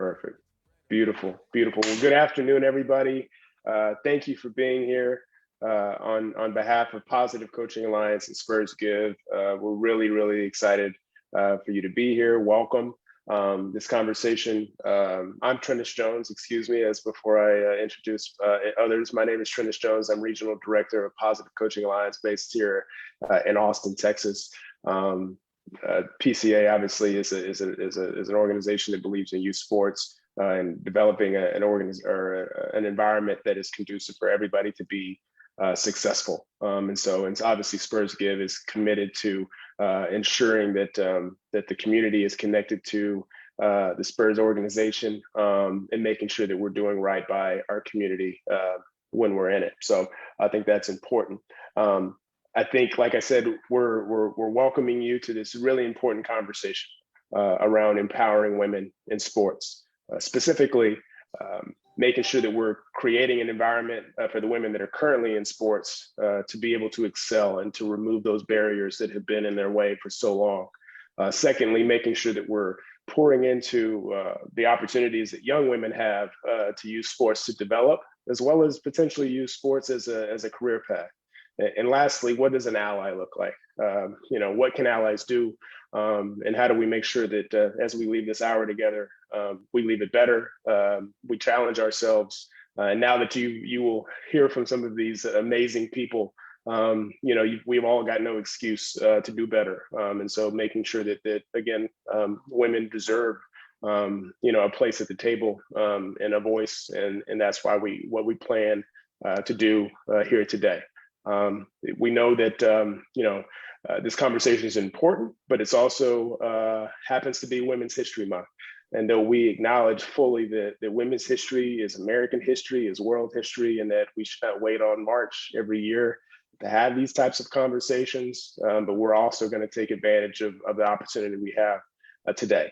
Perfect. Beautiful, beautiful. Well, good afternoon, everybody. Thank you for being here on behalf of Positive Coaching Alliance and Spurs Give. We're really excited for you to be here. Welcome. This conversation, I'm Trennis Jones, excuse me, as before I introduce others. My name is Trennis Jones. I'm Regional Director of Positive Coaching Alliance based here in Austin, Texas. PCA obviously is an organization that believes in youth sports and developing an environment that is conducive for everybody to be successful. And obviously Spurs Give is committed to ensuring that that the community is connected to the Spurs organization and making sure that we're doing right by our community when we're in it. So I think that's important. I think, like I said, we're welcoming you to this really important conversation around empowering women in sports, specifically making sure that we're creating an environment for the women that are currently in sports to be able to excel and to remove those barriers that have been in their way for so long. Secondly, making sure that we're pouring into the opportunities that young women have to use sports to develop, as well as potentially use sports as a career path. And lastly, what does an ally look like? What can allies do? And how do we make sure that as we leave this hour together, we leave it better, we challenge ourselves. And now that you will hear from some of these amazing people, we've all got no excuse to do better. And so making sure that again, women deserve a place at the table and a voice. And that's why what we plan to do here today. We know that this conversation is important, but it's also happens to be Women's History Month. And though we acknowledge fully that women's history is American history, is world history, and that we should not wait on March every year to have these types of conversations, but we're also going to take advantage of the opportunity we have today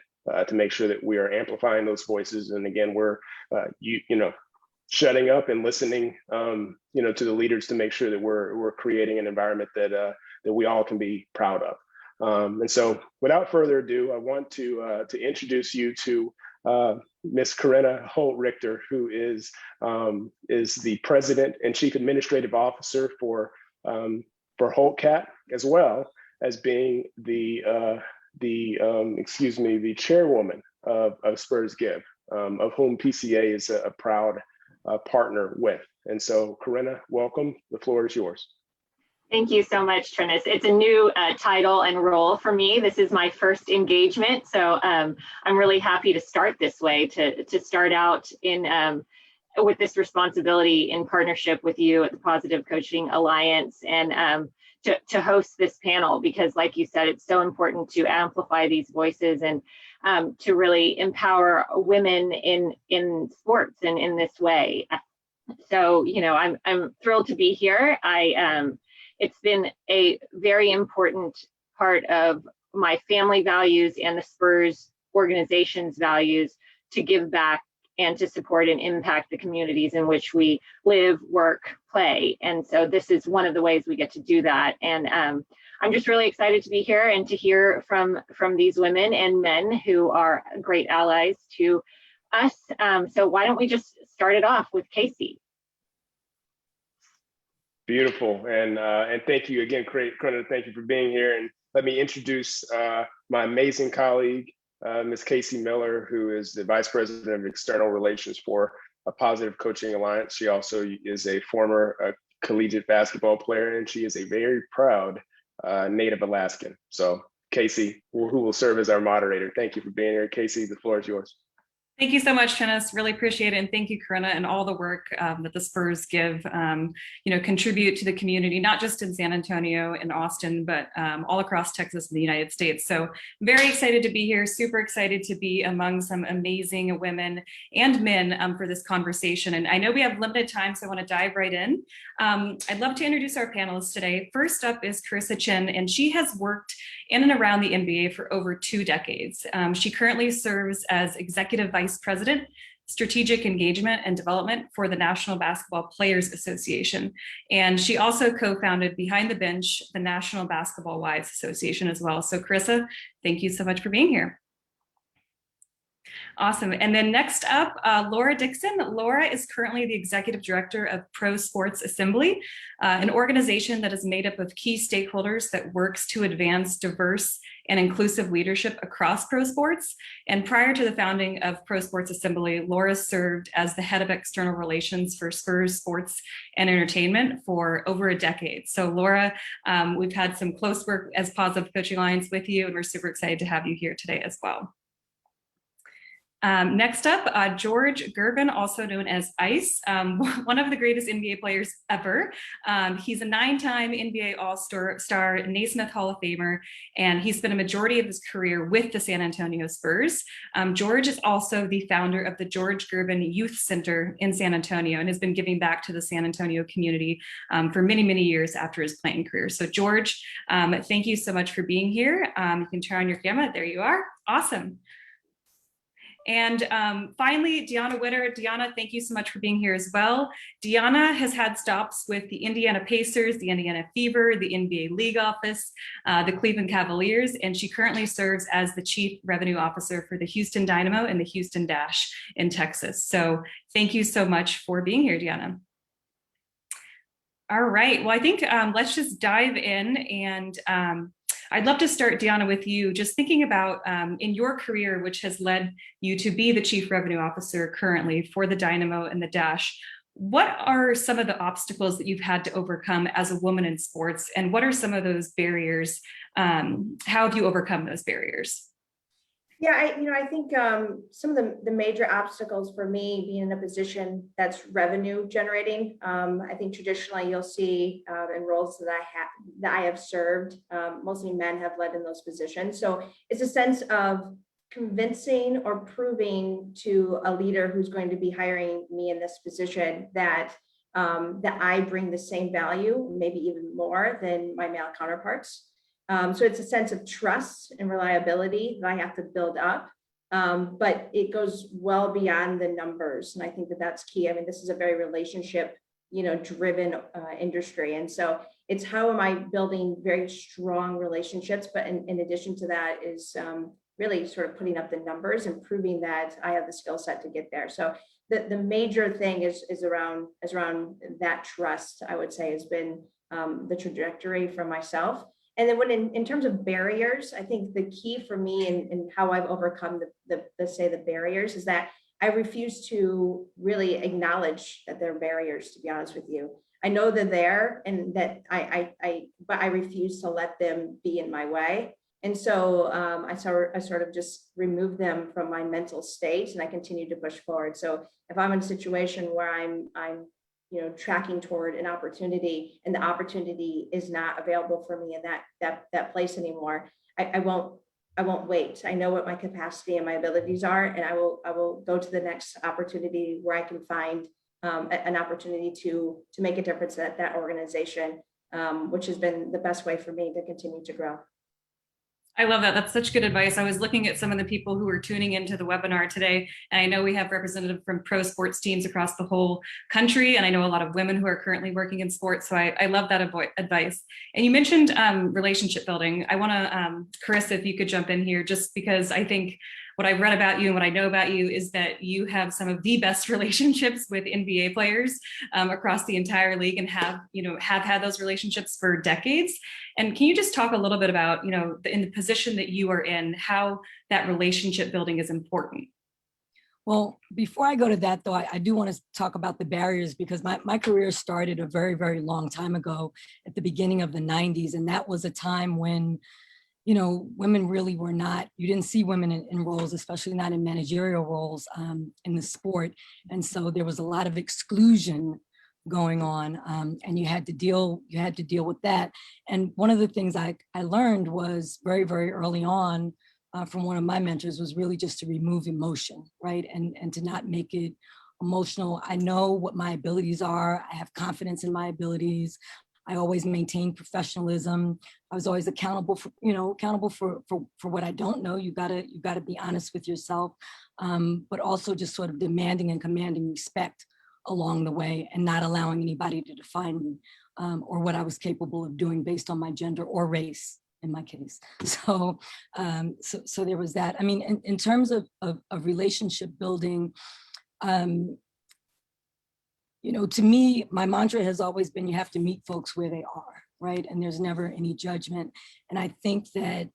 to make sure that we are amplifying those voices. And again, we're shutting up and listening, to the leaders to make sure that we're creating an environment that we all can be proud of. And so, without further ado, I want to introduce you to Ms. Corinna Holt Richter, who is the President and Chief Administrative Officer for Holtcat, as well as being the Chairwoman of Spurs Give, of whom PCA is a proud partner with. And so, Corinna, welcome. The floor is yours. Thank you so much, Trennis. It's a new title and role for me. This is my first engagement, so I'm really happy to start this way, to start out in with this responsibility in partnership with you at the Positive Coaching Alliance, and to host this panel, because like you said, it's so important to amplify these voices and to really empower women in sports and in this way. So, I'm thrilled to be here. It's been a very important part of my family values and the Spurs organization's values to give back and to support and impact the communities in which we live, work, play. And so this is one of the ways we get to do that. And I'm just really excited to be here and to hear from these women and men who are great allies to us. So why don't we just start it off with Casey? Beautiful, and thank you again, Corinna. Thank you for being here. And let me introduce my amazing colleague, Ms. Casey Miller, who is the Vice President of External Relations for a Positive Coaching Alliance. She also is a former collegiate basketball player, and she is a very proud Native Alaskan. So, Casey, who will serve as our moderator. Thank you for being here, Casey. The floor is yours. Thank you so much, Trennis. Really appreciate it. And thank you, Corinna, and all the work that the Spurs Give, contribute to the community, not just in San Antonio and Austin, but all across Texas and the United States. So very excited to be here, super excited to be among some amazing women and men for this conversation. And I know we have limited time, so I want to dive right in. I'd love to introduce our panelists today. First up is Carissa Chin, and she has worked in and around the NBA for over 2 decades. She currently serves as Executive Vice President, Strategic Engagement and Development for the National Basketball Players Association. And she also co-founded Behind the Bench, the National Basketball Wives Association as well. So Carissa, thank you so much for being here. Awesome. And then next up, Laura Dixon. Laura is currently the Executive Director of Pro Sports Assembly, an organization that is made up of key stakeholders that works to advance diverse and inclusive leadership across pro sports. And prior to the founding of Pro Sports Assembly, Laura served as the head of external relations for Spurs Sports and Entertainment for over a decade. So Laura, we've had some close work as Positive Coaching Alliance with you, and we're super excited to have you here today as well. Next up, George Gervin, also known as Ice, one of the greatest NBA players ever. He's a 9-time NBA All-Star, Naismith Hall of Famer, and he spent a majority of his career with the San Antonio Spurs. George is also the founder of the George Gervin Youth Center in San Antonio and has been giving back to the San Antonio community for many, many years after his playing career. So George, thank you so much for being here. You can turn on your camera. There you are. Awesome. And finally, Deanna Witter. Deanna, thank you so much for being here as well. Deanna has had stops with the Indiana Pacers, the Indiana Fever, the NBA League Office, the Cleveland Cavaliers, and she currently serves as the Chief Revenue Officer for the Houston Dynamo and the Houston Dash in Texas. So thank you so much for being here, Deanna. All right, well, I think let's just dive in, and I'd love to start, Deanna, with you, just thinking about in your career, which has led you to be the Chief Revenue Officer currently for the Dynamo and the Dash. What are some of the obstacles that you've had to overcome as a woman in sports, and what are some of those barriers? How have you overcome those barriers? Yeah, I think some of the major obstacles for me being in a position that's revenue generating. I think traditionally you'll see in roles that I have served, mostly men have led in those positions. So it's a sense of convincing or proving to a leader who's going to be hiring me in this position that I bring the same value, maybe even more than my male counterparts. So it's a sense of trust and reliability that I have to build up, but it goes well beyond the numbers. And I think that that's key. I mean, this is a very relationship, driven industry. And so it's how am I building very strong relationships, but in addition to that is really sort of putting up the numbers and proving that I have the skill set to get there. So the major thing is around that trust, I would say, has been the trajectory for myself. And then when in terms of barriers, I think the key for me and how I've overcome the barriers is that I refuse to really acknowledge that there are barriers, to be honest with you. I know they're there and that but I refuse to let them be in my way. And so I sort of just remove them from my mental state and I continue to push forward. So if I'm in a situation where I'm tracking toward an opportunity and the opportunity is not available for me in that place anymore, I won't wait. I know what my capacity and my abilities are, and I will go to the next opportunity where I can find an opportunity to make a difference at that organization, which has been the best way for me to continue to grow. I love that. That's such good advice. I was looking at some of the people who are tuning into the webinar today, and I know we have representatives from pro sports teams across the whole country, and I know a lot of women who are currently working in sports. So I love that advice. And you mentioned relationship building. I want to, Carissa, if you could jump in here, just because I think what I've read about you and what I know about you is that you have some of the best relationships with NBA players across the entire league and have had those relationships for decades. And can you just talk a little bit about, in the position that you are in, how that relationship building is important? Well, before I go to that, though, I do want to talk about the barriers because my career started a very, very long time ago at the beginning of the 90s. And that was a time when women really were not, you didn't see women in roles, especially not in managerial roles in the sport. And so there was a lot of exclusion going on, and you had to deal with that. And one of the things I learned was very, very early on from one of my mentors was really just to remove emotion, right? And to not make it emotional. I know what my abilities are. I have confidence in my abilities. I always maintain professionalism. I was always accountable for what I don't know. You gotta be honest with yourself, but also just sort of demanding and commanding respect along the way and not allowing anybody to define me or what I was capable of doing based on my gender or race. in my case. So there was that. I mean, in terms of relationship building, to me, my mantra has always been, you have to meet folks where they are, right? And there's never any judgment. And I think that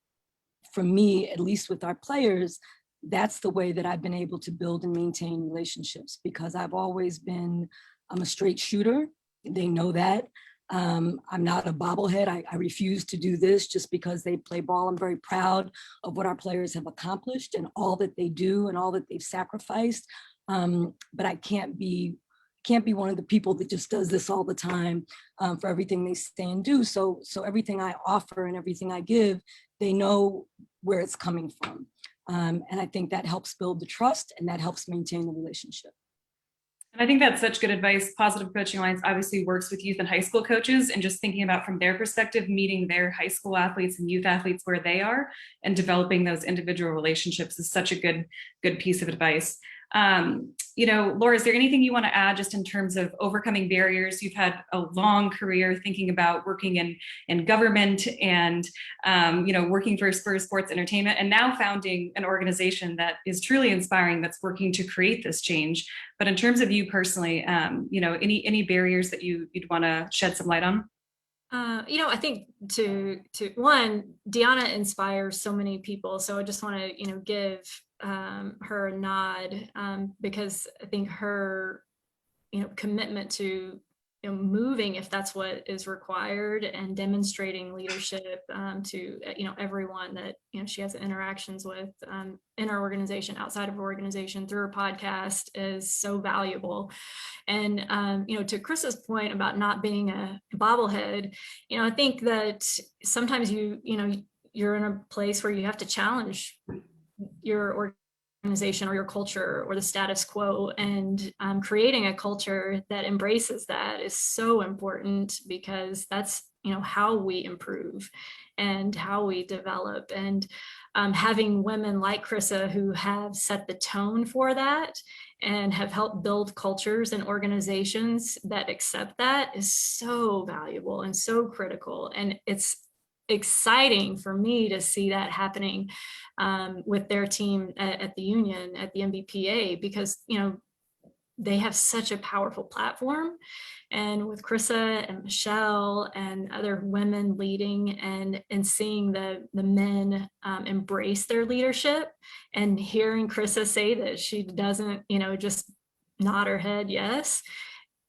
for me, at least with our players, that's the way that I've been able to build and maintain relationships, because I'm a straight shooter. They know that. I'm not a bobblehead. I refuse to do this just because they play ball. I'm very proud of what our players have accomplished and all that they do and all that they've sacrificed. But I can't be one of the people that just does this all the time for everything they say and do. So everything I offer and everything I give, they know where it's coming from. And I think that helps build the trust and that helps maintain the relationship. And I think that's such good advice. Positive Coaching Alliance obviously works with youth and high school coaches, and just thinking about from their perspective, meeting their high school athletes and youth athletes where they are and developing those individual relationships is such a good piece of advice. Laura, is there anything you want to add just in terms of overcoming barriers? You've had a long career thinking about working in government and, working for Spurs Sports Entertainment, and now founding an organization that is truly inspiring, that's working to create this change. But in terms of you personally, any barriers that you'd want to shed some light on? I think to one, Deanna inspires so many people. So I just want to, give her a nod because I think her, commitment to, moving, if that's what is required, and demonstrating leadership to, everyone that, she has interactions with in our organization, outside of our organization, through her podcast is so valuable. And, to Chris's point about not being a bobblehead, I think that sometimes you're in a place where you have to challenge your organization or your culture or the status quo, and creating a culture that embraces that is so important, because that's how we improve and how we develop. And having women like Chrissa who have set the tone for that and have helped build cultures and organizations that accept that is so valuable and so critical. And it's exciting for me to see that happening with their team at the union, at the NBPA, because they have such a powerful platform. And with Chrissa and Michelle and other women leading, and seeing the men embrace their leadership, and hearing Chrissa say that she doesn't just nod her head yes,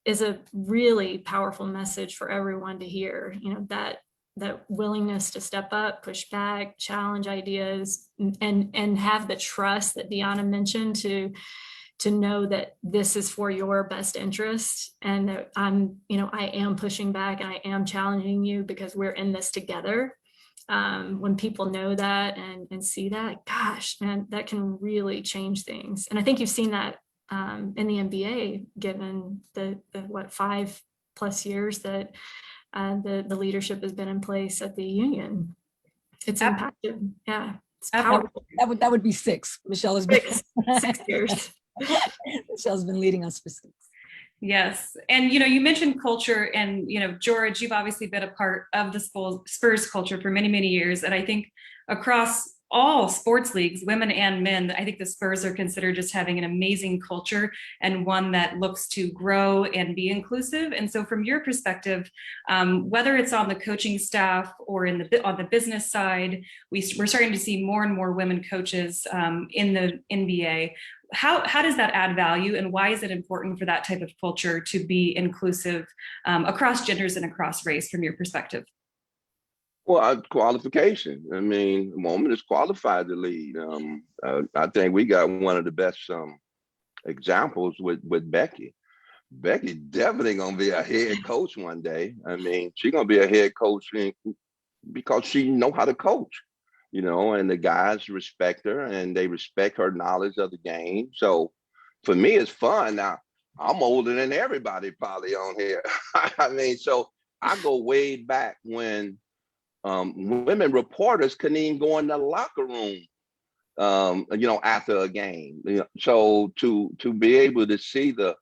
is a really powerful message for everyone to hear. That willingness to step up, push back, challenge ideas, and have the trust that Deanna mentioned to know that this is for your best interest, and that I am pushing back and I am challenging you because we're in this together. When people know that and see that, gosh, man, that can really change things. And I think you've seen that in the NBA, given the 5+ years that the leadership has been in place at the union. It's impacted. Yeah, it's powerful. That would be 6. Michelle has been 6 years. Michelle's been leading us for 6. Yes. And, you mentioned culture, and, George, you've obviously been a part of the Spurs culture for many, many years. And I think across all sports leagues, women and men, I think the Spurs are considered just having an amazing culture, and one that looks to grow and be inclusive. And so from your perspective, whether it's on the coaching staff or on the business side, we're starting to see more and more women coaches in the NBA. How does that add value, and why is it important for that type of culture to be inclusive across genders and across race from your perspective? Well, qualification. I mean, a woman is qualified to lead. I think we got one of the best examples with Becky. Becky definitely gonna be a head coach one day. I mean, she's gonna be a head coach because she know how to coach, and the guys respect her and they respect her knowledge of the game. So for me, it's fun. Now, I'm older than everybody probably on here. I mean, so I go way back when women reporters couldn't even go in the locker room, after a game. So to be able to see the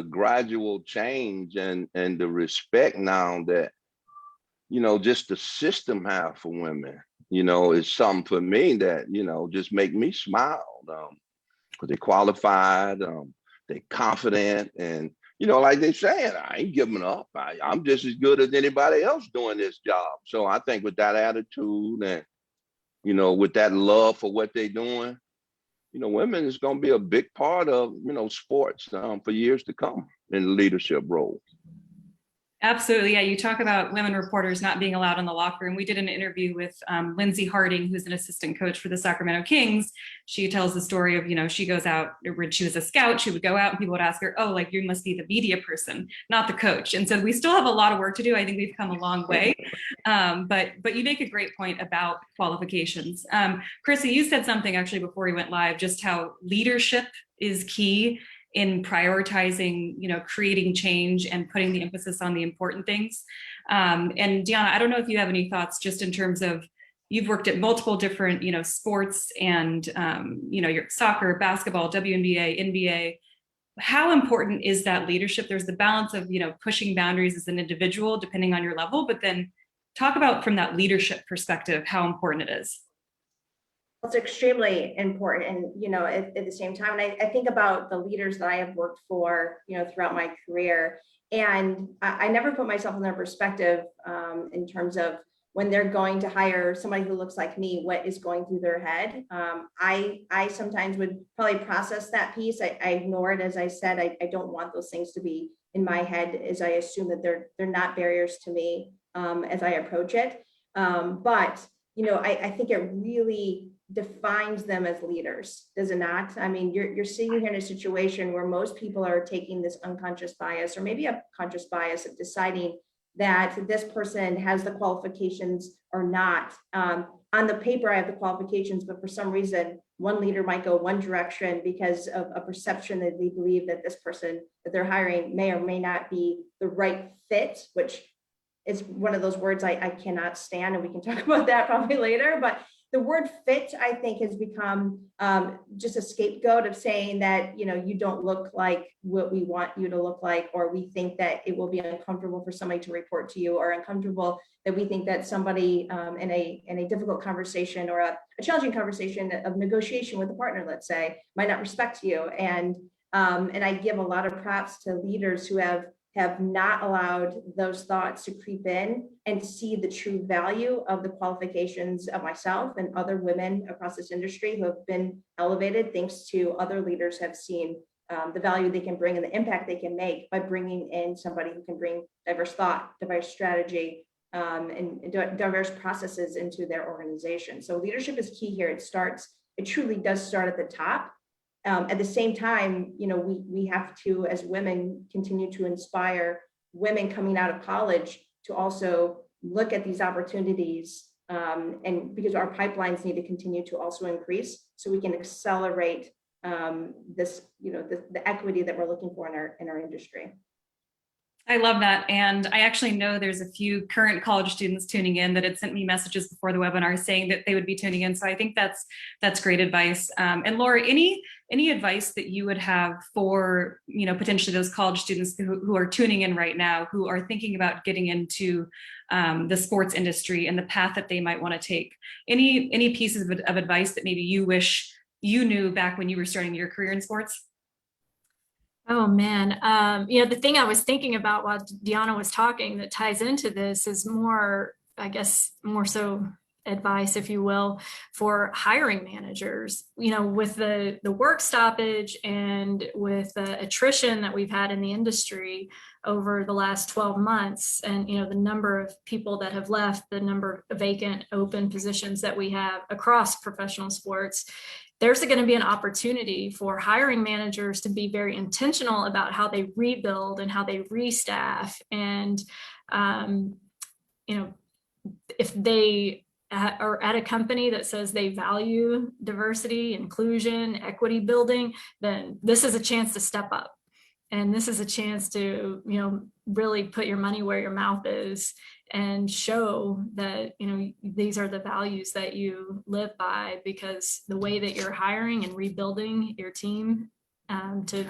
gradual change and the respect now that just the system have for women, is something for me that, just make me smile. Because they're qualified, they're confident, and, like they said, I ain't giving up. I'm just as good as anybody else doing this job. So I think with that attitude and, with that love for what they're doing, women is going to be a big part of, sports for years to come in the leadership role. Absolutely. Yeah. You talk about women reporters not being allowed in the locker room. We did an interview with Lindsay Harding, who's an assistant coach for the Sacramento Kings. She tells the story of, she goes out when she was a scout, she would go out and people would ask her, oh, like you must be the media person, not the coach. And so we still have a lot of work to do. I think we've come a long way. But you make a great point about qualifications. Chrissy, you said something actually before we went live, just how leadership is key in prioritizing, creating change and putting the emphasis on the important things. And Deanna, I don't know if you have any thoughts just in terms of, you've worked at multiple different, sports and, your soccer, basketball, WNBA, NBA. How important is that leadership? There's the balance of, pushing boundaries as an individual, depending on your level, but then talk about from that leadership perspective, how important it is. It's extremely important. And, at the same time, and I think about the leaders that I have worked for, throughout my career. And I never put myself in their perspective in terms of when they're going to hire somebody who looks like me, what is going through their head. I sometimes would probably process that piece. I ignore it. As I said, I don't want those things to be in my head, as I assume that they're not barriers to me as I approach it. But, I think it really defines them as leaders, does it not? I mean, you're sitting here in a situation where most people are taking this unconscious bias, or maybe a conscious bias, of deciding that this person has the qualifications or not. On the paper, I have the qualifications, but for some reason, one leader might go one direction because of a perception that they believe that this person that they're hiring may or may not be the right fit, which is one of those words I cannot stand, and we can talk about that probably later. But the word fit, I think, has become just a scapegoat of saying that, you don't look like what we want you to look like, or we think that it will be uncomfortable for somebody to report to you, or uncomfortable that we think that somebody in a difficult conversation, or a challenging conversation of negotiation with a partner, let's say, might not respect you. And I give a lot of props to leaders who have not allowed those thoughts to creep in and see the true value of the qualifications of myself and other women across this industry who have been elevated thanks to other leaders have seen the value they can bring and the impact they can make by bringing in somebody who can bring diverse thought, diverse strategy, and diverse processes into their organization. So leadership is key here. It truly does start at the top. At the same time, we have to, as women, continue to inspire women coming out of college to also look at these opportunities, and because our pipelines need to continue to also increase, so we can accelerate this, the equity that we're looking for in our industry. I love that. And I actually know there's a few current college students tuning in that had sent me messages before the webinar saying that they would be tuning in. So I think that's great advice. And Laura, any advice that you would have for, potentially those college students who are tuning in right now, who are thinking about getting into the sports industry and the path that they might want to take? Any pieces of advice that maybe you wish you knew back when you were starting your career in sports? Oh man, the thing I was thinking about while Deanna was talking that ties into this is more so advice, if you will, for hiring managers. With the work stoppage and with the attrition that we've had in the industry over the last 12 months, and the number of people that have left, the number of vacant open positions that we have across professional sports, there's going to be an opportunity for hiring managers to be very intentional about how they rebuild and how they restaff. And, if they are at a company that says they value diversity, inclusion, equity building, then this is a chance to step up. And this is a chance to, really put your money where your mouth is and show that, these are the values that you live by, because the way that you're hiring and rebuilding your team to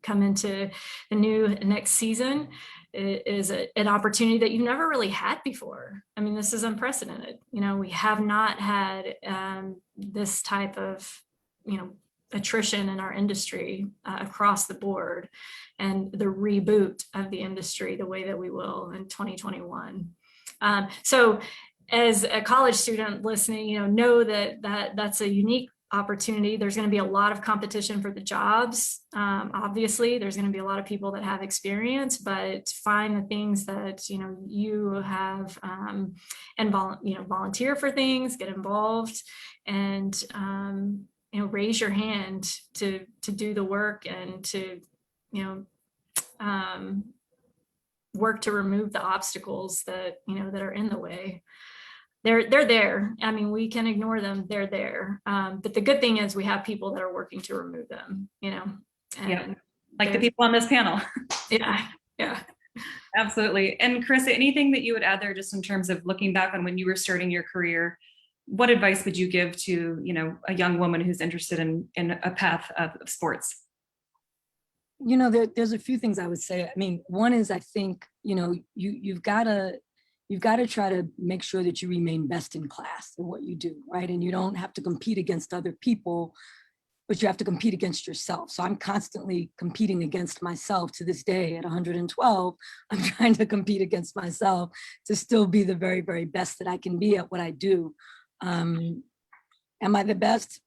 come into the new next season is an opportunity that you've never really had before. I mean, this is unprecedented. We have not had this type of attrition in our industry across the board, and the reboot of the industry the way that we will in 2021. So as a college student listening, know that's a unique opportunity. There's going to be a lot of competition for the jobs. Obviously, there's going to be a lot of people that have experience, but find the things that you have, and volunteer for things, get involved, and raise your hand to do the work and to work to remove the obstacles that that are in the way. They're there. I mean, we can ignore them. They're there. But the good thing is we have people that are working to remove them, and like the people on this panel. Yeah. Absolutely. And Chris, anything that you would add there just in terms of looking back on when you were starting your career, what advice would you give to, a young woman who's interested in a path of sports? There's a few things I would say. I mean, one is I think, you've got to try to make sure that you remain best in class in what you do, right? And you don't have to compete against other people, but you have to compete against yourself. So I'm constantly competing against myself to this day at 112. I'm trying to compete against myself to still be the very, very best that I can be at what I do. Am I the best?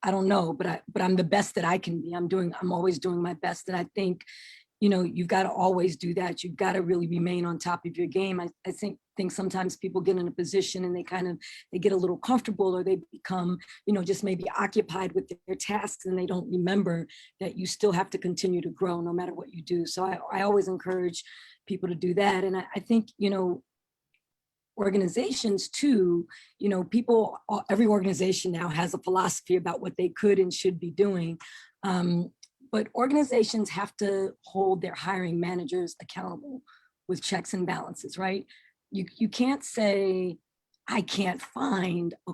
I don't know, but I'm the best that I can be. I'm always doing my best. And I think, you've got to always do that. You've got to really remain on top of your game. I think sometimes people get in a position and they get a little comfortable, or they become, just maybe occupied with their tasks, and they don't remember that you still have to continue to grow no matter what you do. So I always encourage people to do that. And I think, organizations too, every organization now has a philosophy about what they could and should be doing. But organizations have to hold their hiring managers accountable with checks and balances, right? You can't say, I can't find a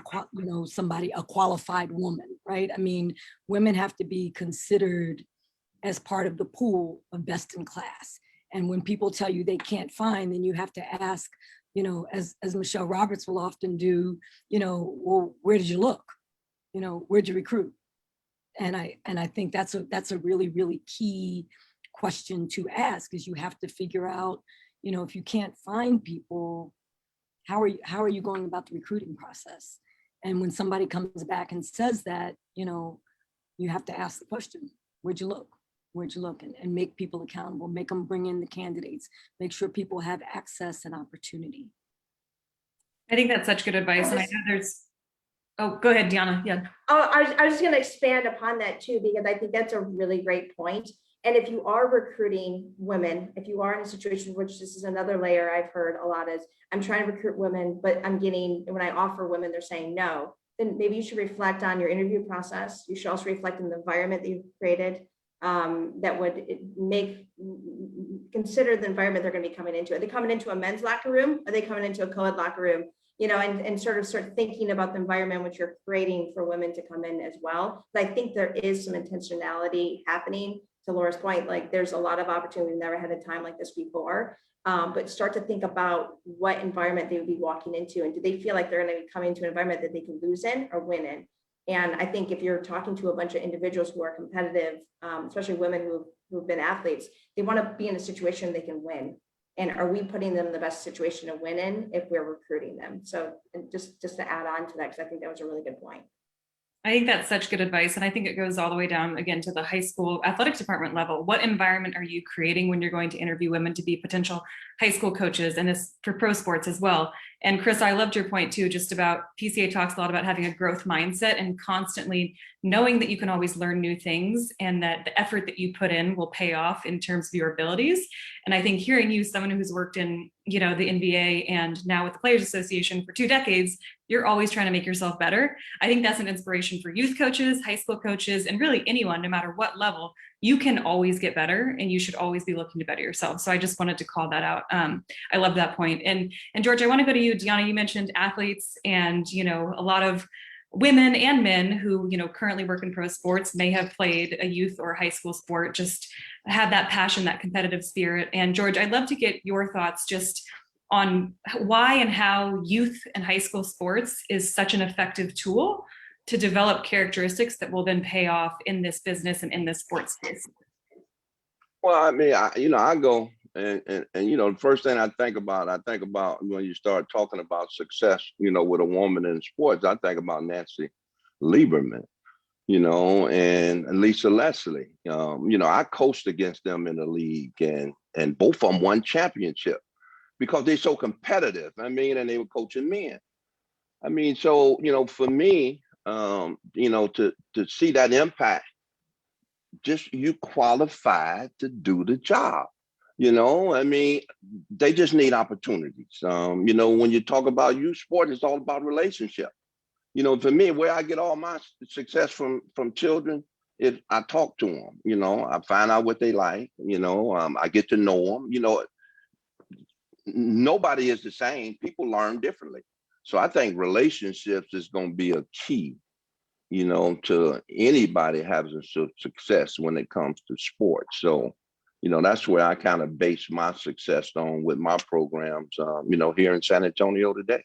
qualified woman, right? I mean, women have to be considered as part of the pool of best in class. And when people tell you they can't find, then you have to ask, as Michelle Roberts will often do, well, where did you look? Where'd you recruit? And I think that's a really, really key question to ask, is you have to figure out, if you can't find people, how are you going about the recruiting process? And when somebody comes back and says that, you have to ask the question, where'd you look? Where'd you look? And make people accountable, make them bring in the candidates, make sure people have access and opportunity. I think that's such good advice. And I know there's, oh, go ahead, Deanna. Yeah. Oh, I was just going to expand upon that too, because I think that's a really great point. And if you are recruiting women, if you are in a situation, which this is another layer I've heard a lot, is I'm trying to recruit women, but when I offer women, they're saying no, then maybe you should reflect on your interview process. You should also reflect on the environment that you've created. That would consider the environment they're going to be coming into. Are they coming into a men's locker room? Are they coming into a co-ed locker room? And sort of start thinking about the environment which you're creating for women to come in as well. But I think there is some intentionality happening. To Laura's point, like there's a lot of opportunity. We've never had a time like this before. But start to think about what environment they would be walking into, and do they feel like they're going to be coming to an environment that they can lose in or win in? And I think if you're talking to a bunch of individuals who are competitive, especially women who've been athletes, they want to be in a situation they can win. And are we putting them in the best situation to win in if we're recruiting them? So just to add on to that, because I think that was a really good point. I think that's such good advice. And I think it goes all the way down again to the high school athletics department level. What environment are you creating when you're going to interview women to be potential high school coaches, and this for pro sports as well? And Chris, I loved your point too, just about PCA talks a lot about having a growth mindset and constantly knowing that you can always learn new things, and that the effort that you put in will pay off in terms of your abilities. And I think hearing you, someone who's worked in, the NBA and now with the Players Association for 2 decades, you're always trying to make yourself better. I think that's an inspiration for youth coaches, high school coaches, and really anyone, no matter what level. You can always get better, and you should always be looking to better yourself. So I just wanted to call that out. I love that point. And George, I want to go to you. Deanna, you mentioned athletes and, a lot of women and men who, currently work in pro sports, may have played a youth or high school sport, just have that passion, that competitive spirit. And George, I'd love to get your thoughts just on why and how youth and high school sports is such an effective tool to develop characteristics that will then pay off in this business and in this sports space. Well, I mean, I go and the first thing I think about when you start talking about success, with a woman in sports, I think about Nancy Lieberman, and Lisa Leslie. I coached against them in the league, and both of them won championship because they're so competitive. I mean, and they were coaching men. I mean, so for me, to see that impact, just you qualified to do the job. I mean, they just need opportunities. When you talk about youth sport, it's all about relationship. For me, where I get all my success from children is I talk to them. I find out what they like. I get to know them. Nobody is the same. People learn differently. So I think relationships is going to be a key, to anybody having success when it comes to sports. So, that's where I kind of base my success on with my programs, here in San Antonio today.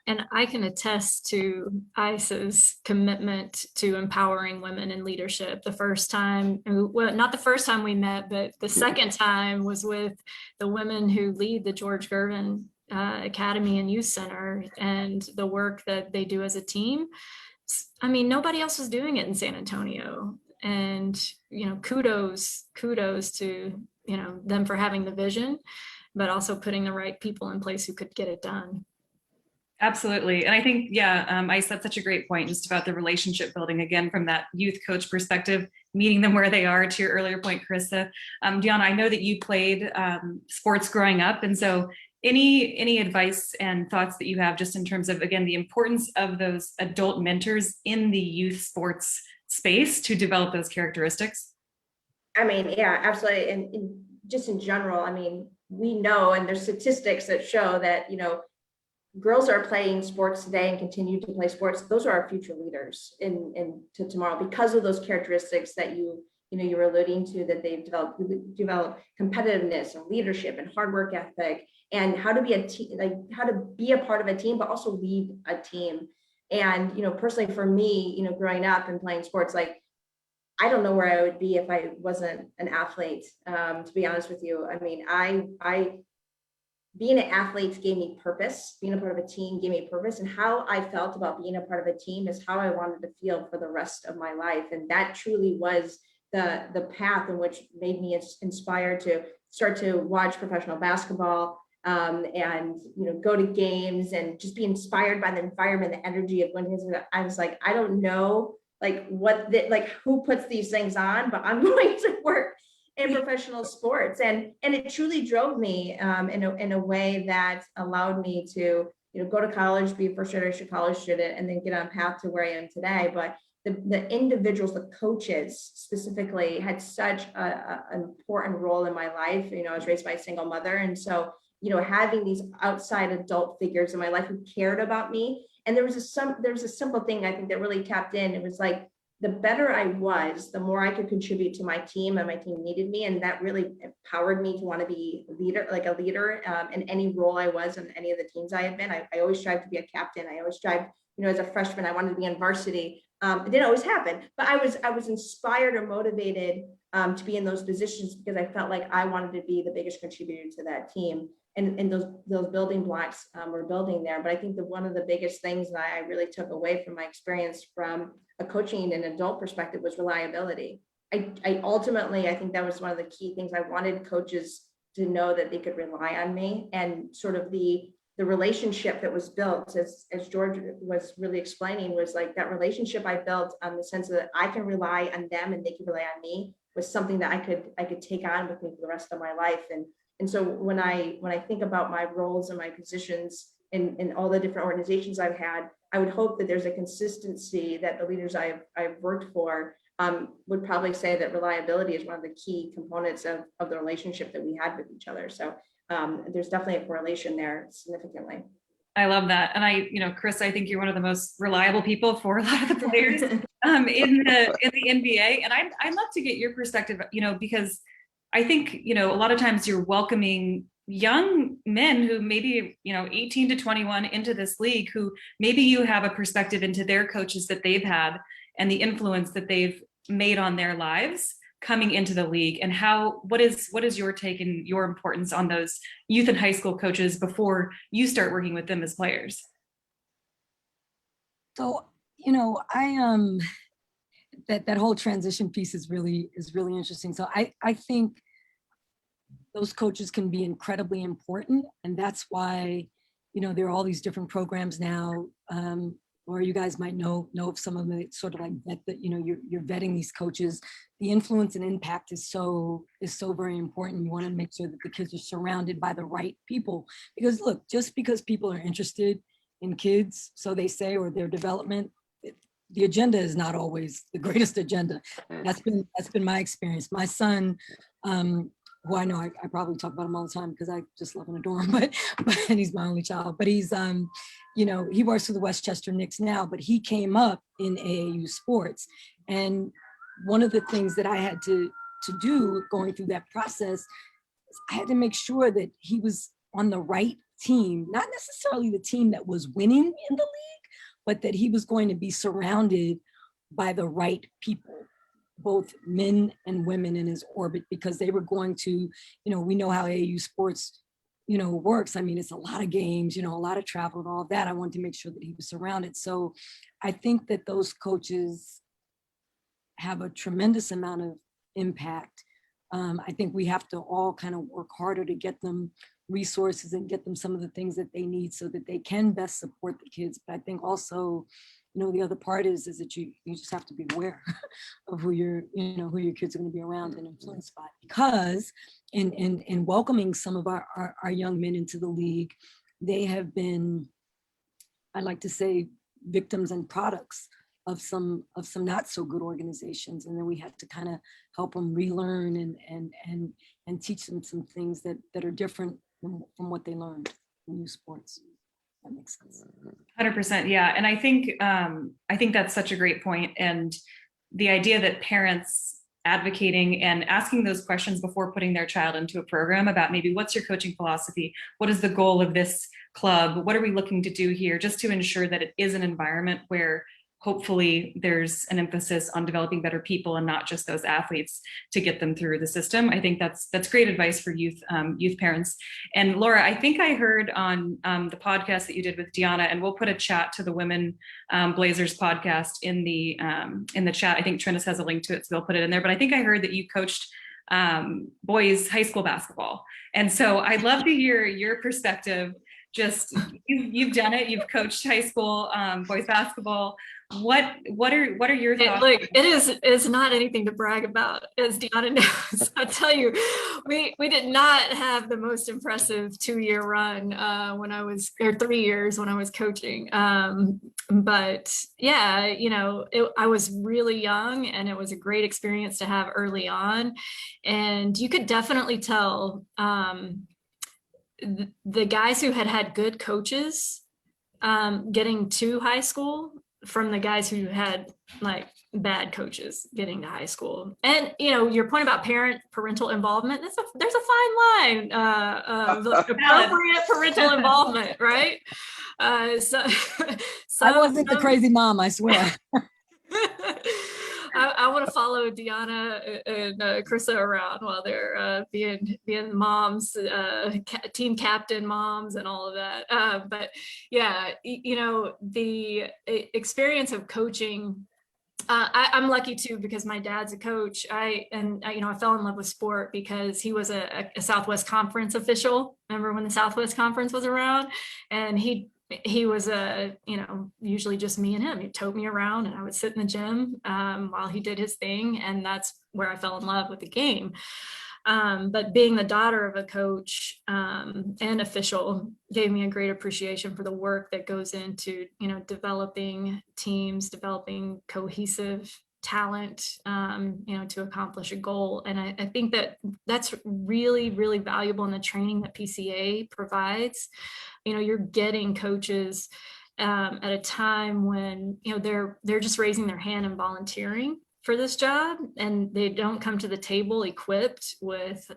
And I can attest to ISA's commitment to empowering women in leadership. The first time, well, not the first time we met, but the second time was with the women who lead the George Gervin Academy and Youth Center, and the work that they do as a team. I mean, nobody else was doing it in San Antonio. And, kudos to, them for having the vision, but also putting the right people in place who could get it done. Absolutely. And I think, I said such a great point just about the relationship building, again, from that youth coach perspective, meeting them where they are, to your earlier point, Carissa. Deanna, I know that you played sports growing up. And so any advice and thoughts that you have just in terms of, again, the importance of those adult mentors in the youth sports space to develop those characteristics? I mean, yeah, absolutely. And just in general, I mean, we know, and there's statistics that show that, girls are playing sports today and continue to play sports. Those are our future leaders to tomorrow, because of those characteristics that you were alluding to, that they've developed competitiveness and leadership and hard work ethic, and how to be a team, like how to be a part of a team, but also lead a team. And, personally for me, growing up and playing sports, like, I don't know where I would be if I wasn't an athlete, to be honest with you. I mean, I being an athlete gave me purpose. Being a part of a team gave me purpose, and how I felt about being a part of a team is how I wanted to feel for the rest of my life. And that truly was the path in which made me inspired to start to watch professional basketball, and go to games and just be inspired by the environment, the energy of when I was like, I don't know who puts these things on, but I'm going to work in professional sports. And it truly drove me in a way that allowed me to go to college, be a first generation college student, and then get on path to where I am today. But the individuals, the coaches specifically, had such an important role in my life. I was raised by a single mother, and so having these outside adult figures in my life who cared about me. And there was a simple thing I think that really tapped in. It was like, the better I was, the more I could contribute to my team, and my team needed me. And that really empowered me to want to be a leader in any role I was in any of the teams I had been. I always strived to be a captain. I always strived, as a freshman, I wanted to be in varsity. It didn't always happen, but I was inspired or motivated to be in those positions because I felt like I wanted to be the biggest contributor to that team. And those building blocks were building there. But I think that one of the biggest things that I really took away from my experience from a coaching and adult perspective was reliability. I ultimately, I think that was one of the key things. I wanted coaches to know that they could rely on me, and sort of the relationship that was built, as George was really explaining, was like that relationship I built on the sense that I can rely on them and they can rely on me, was something that I could take on with me for the rest of my life. And so when I think about my roles and my positions in all the different organizations I've had, I would hope that there's a consistency that the leaders I've worked for would probably say that reliability is one of the key components of the relationship that we had with each other. So there's definitely a correlation there significantly. I love that. And Chris, I think you're one of the most reliable people for a lot of the players in the NBA. And I'd love to get your perspective, because I think, a lot of times you're welcoming young men who maybe, 18 to 21 into this league, who maybe you have a perspective into their coaches that they've had and the influence that they've made on their lives coming into the league, and what is your take and your importance on those youth and high school coaches before you start working with them as players? So, I that whole transition piece is really interesting. So I think those coaches can be incredibly important, and that's why there are all these different programs now. Or you guys might know of some of them. It's sort of like that you're vetting these coaches. The influence and impact is so very important. You want to make sure that the kids are surrounded by the right people, because look, just because people are interested in kids, so they say, or their development, the agenda is not always the greatest agenda. That's been my experience. My son, who I know I probably talk about him all the time because I just love and adore him, but he's my only child. But he's he works for the Westchester Knicks now, but he came up in AAU sports. And one of the things that I had to do going through that process is I had to make sure that he was on the right team, not necessarily the team that was winning in the league, but that he was going to be surrounded by the right people, both men and women in his orbit, because they were going to, we know how AAU sports, works. I mean, it's a lot of games, a lot of travel and all of that. I wanted to make sure that he was surrounded. So I think that those coaches have a tremendous amount of impact. I think we have to all kind of work harder to get them resources and get them some of the things that they need so that they can best support the kids. But I think also, the other part is that you just have to be aware of who your kids are going to be around and influenced by, because in welcoming some of our young men into the league, they have been, I like to say, victims and products of some not so good organizations. And then we have to kind of help them relearn and teach them some things that are different from what they learned in youth sports. That makes sense. 100%. Yeah. And I think that's such a great point. And the idea that parents advocating and asking those questions before putting their child into a program about maybe what's your coaching philosophy? What is the goal of this club? What are we looking to do here? Just to ensure that it is an environment where hopefully there's an emphasis on developing better people and not just those athletes to get them through the system. I think that's great advice for youth parents. And Laura, I think I heard on the podcast that you did with Deanna, and we'll put a chat to the Women Blazers podcast in the chat. I think Trinus has a link to it, so they'll put it in there. But I think I heard that you coached boys high school basketball. And so I'd love to hear your perspective. Just you've done it. You've coached high school boys basketball. What are your thoughts? Look, it's not anything to brag about, as Deanna knows. I tell you, we did not have the most impressive 2-year run or 3 years when I was coaching. But yeah, I was really young, and it was a great experience to have early on. And you could definitely tell the guys who had good coaches getting to high school from the guys who had like bad coaches getting to high school. And your point about parental involvement, there's a fine line of appropriate parental involvement, right? So I wasn't the crazy mom, I swear. I want to follow Deanna and Krista around while they're being moms, team captain moms, and all of that. But yeah, the experience of coaching. I'm lucky too, because my dad's a coach. I fell in love with sport because he was a Southwest Conference official. Remember when the Southwest Conference was around? And he was usually just me and him. He towed me around, and I would sit in the gym while he did his thing. And that's where I fell in love with the game. But being the daughter of a coach and official gave me a great appreciation for the work that goes into, developing teams, developing cohesive talent, to accomplish a goal. And I think that that's really, really valuable in the training that PCA provides. you know, you're getting coaches at a time when, you know, they're just raising their hand and volunteering for this job, and they don't come to the table equipped with,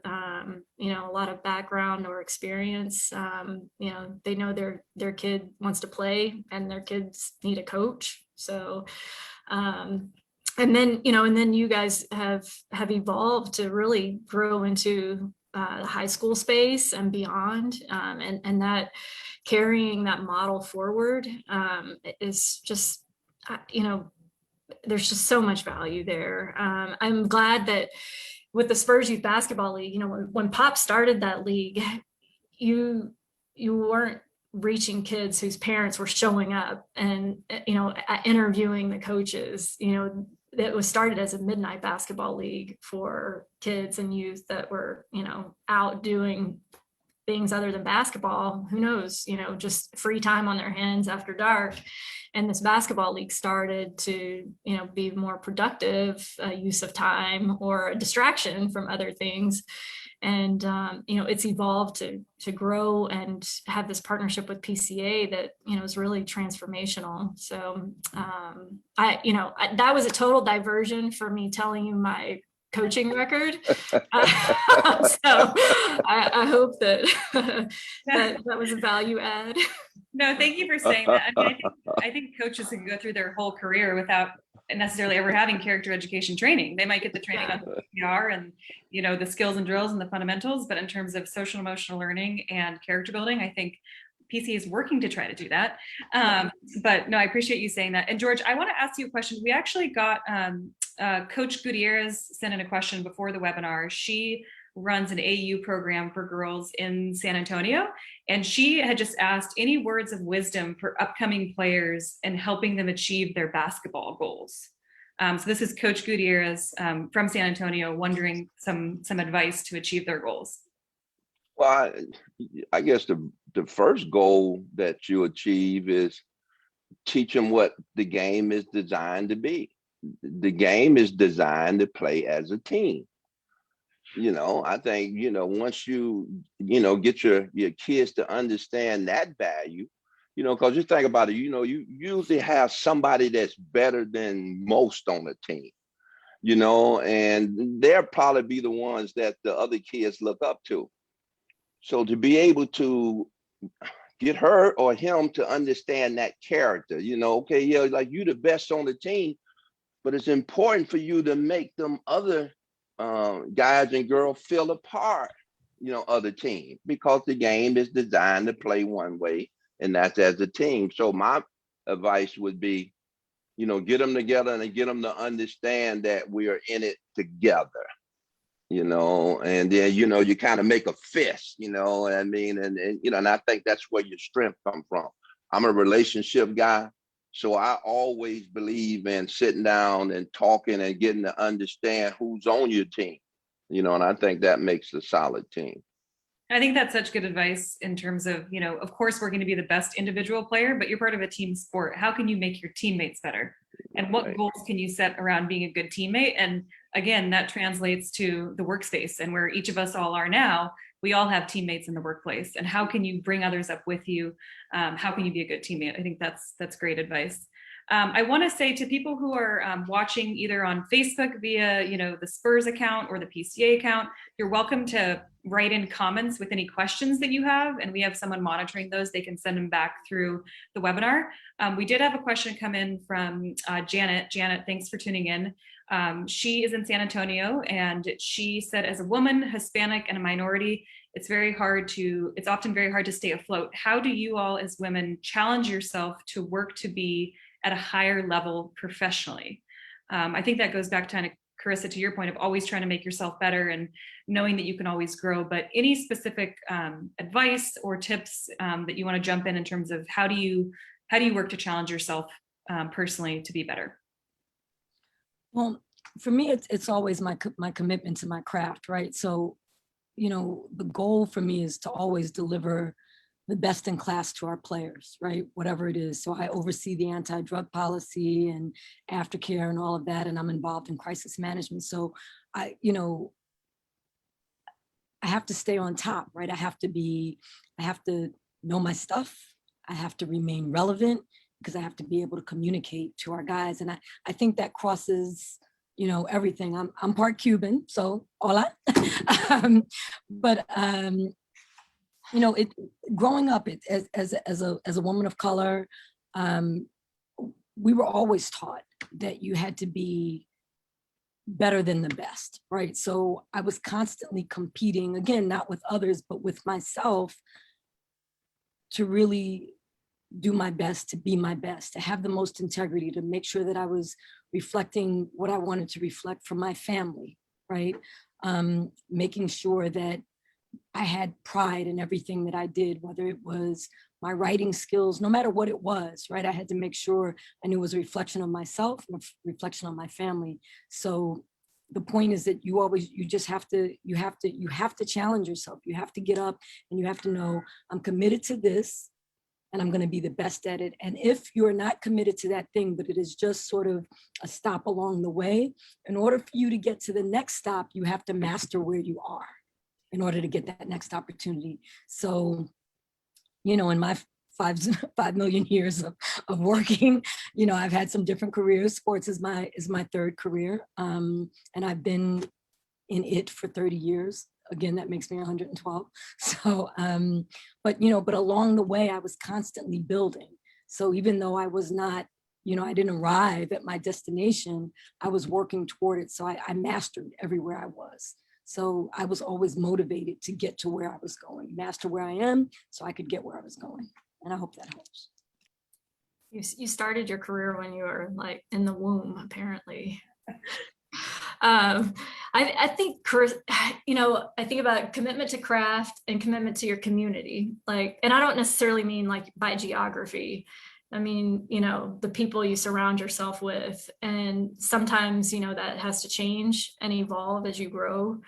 you know, a lot of background or experience. You know, they know their kid wants to play and their kids need a coach. So, and then, you know, and then you guys have evolved to really grow into the high school space and beyond, and that carrying that model forward is just, you know, there's just so much value there. I'm glad that with the Spurs Youth Basketball League, you know, when Pop started that league, you weren't reaching kids whose parents were showing up and, you know, interviewing the coaches. You know, it was started as a midnight basketball league for kids and youth that were, you know, out doing things other than basketball, who knows, you know, just free time on their hands after dark. And this basketball league started to, you know, be more productive use of time or a distraction from other things. And, you know, it's evolved to grow and have this partnership with PCA that, you know, is really transformational. So that was a total diversion for me telling you my coaching record. So I hope that that was a value add. No, thank you for saying that. I mean, I think coaches can go through their whole career without necessarily ever having character education training. They might get the training on PR and, you know, the skills and drills and the fundamentals, but in terms of social emotional learning and character building, I think PC is working to try to do that. But no, I appreciate you saying that. And George, I want to ask you a question. We actually got Coach Gutierrez sent in a question before the webinar. She runs an AU program for girls in San Antonio. And she had just asked any words of wisdom for upcoming players and helping them achieve their basketball goals. So this is Coach Gutierrez from San Antonio wondering some advice to achieve their goals. Well, I guess the first goal that you achieve is teach them what the game is designed to be. The game is designed to play as a team. You know, I think, you know, once you know, get your kids to understand that value, you know, because you think about it, you know, you usually have somebody that's better than most on the team, you know, and they'll probably be the ones that the other kids look up to. So to be able to get her or him to understand that character, you know, okay, yeah, like you the best on the team, but it's important for you to make them other guys and girls feel a part, you know, of the team, because the game is designed to play one way, and that's as a team. So my advice would be, you know, get them together and get them to understand that we are in it together, you know, and then, you know, you kind of make a fist, you know what I mean? And you know, and I think that's where your strength comes from. I'm a relationship guy. So I always believe in sitting down and talking and getting to understand who's on your team, you know, and I think that makes a solid team. I think that's such good advice in terms of, you know, of course, we're going to be the best individual player, but you're part of a team sport. How can you make your teammates better? And what goals can you set around being a good teammate? And again, that translates to the workspace and where each of us all are now. We all have teammates in the workplace, and how can you bring others up with you? How can you be a good teammate? I think that's great advice. I want to say to people who are watching either on Facebook via, you know, the Spurs account or the PCA account, you're welcome to write in comments with any questions that you have, and we have someone monitoring those. They can send them back through the webinar. We did have a question come in from Janet. Janet, thanks for tuning in. She is in San Antonio, and she said, as a woman, Hispanic, and a minority, it's often very hard to stay afloat. How do you all as women challenge yourself to work to be at a higher level professionally? I think that goes back to Carissa, to your point of always trying to make yourself better and knowing that you can always grow, but any specific advice or tips that you want to jump in terms of how do you work to challenge yourself personally to be better? Well, for me, it's always my commitment to my craft, right? So, you know, the goal for me is to always deliver the best in class to our players, right? Whatever it is. So I oversee the anti-drug policy and aftercare and all of that, and I'm involved in crisis management. So I have to stay on top, right? I have to know my stuff. I have to remain relevant because I have to be able to communicate to our guys. And I think that crosses, you know, everything. I'm part Cuban, so hola. But you know, growing up as a woman of color, we were always taught that you had to be better than the best, right? So I was constantly competing, again, not with others, but with myself, to really do my best, to be my best, to have the most integrity, to make sure that I was reflecting what I wanted to reflect from my family, right? Making sure that I had pride in everything that I did, whether it was my writing skills, no matter what it was, right? I had to make sure I knew it was a reflection of myself, a reflection on my family. So the point is that you just have to challenge yourself. You have to get up and you have to know, I'm committed to this and I'm going to be the best at it. And if you're not committed to that thing, but it is just sort of a stop along the way, in order for you to get to the next stop, you have to master where you are in order to get that next opportunity. So, you know, in my 5 million years of working, you know, I've had some different careers. Sports is my third career. And I've been in it for 30 years. Again, that makes me 112. So, but along the way, I was constantly building. So even though I was not, you know, I didn't arrive at my destination, I was working toward it. So I mastered everywhere I was. So I was always motivated to get to where I was going, master where I am so I could get where I was going. And I hope that helps. You started your career when you were like in the womb, apparently. I think, you know, I think about commitment to craft and commitment to your community. Like, and I don't necessarily mean like by geography. I mean, you know, the people you surround yourself with, and sometimes, you know, that has to change and evolve as you grow.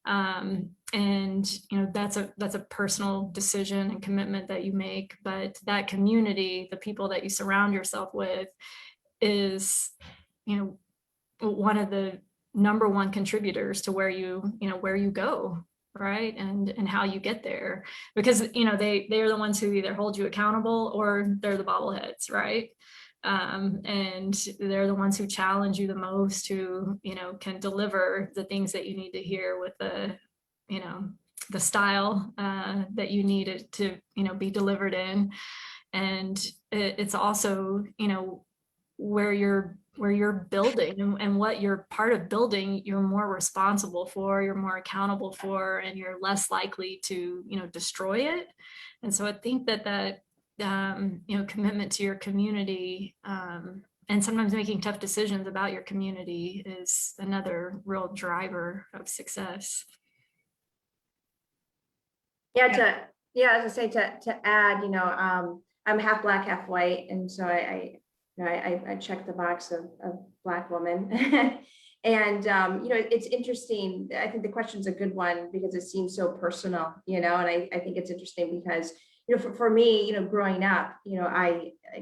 And, you know, that's a personal decision and commitment that you make, but that community, the people that you surround yourself with is, you know, one of the number one contributors to where you go, right? And how you get there, because, you know, they are the ones who either hold you accountable or they're the bobbleheads, right? And they're the ones who challenge you the most, who, you know, can deliver the things that you need to hear with the, you know, the style that you need it to, you know, be delivered in. And it's also, you know, where you're building and what you're part of building, you're more responsible for, you're more accountable for, and you're less likely to, you know, destroy it. And so I think that you know, commitment to your community, and sometimes making tough decisions about your community is another real driver of success. As I say, to add, you know, I'm half Black, half white, and so I check the box of Black woman. And, you know, it's interesting. I think the question's a good one because it seems so personal, you know, and I think it's interesting because, you know, for me, you know, growing up, you know,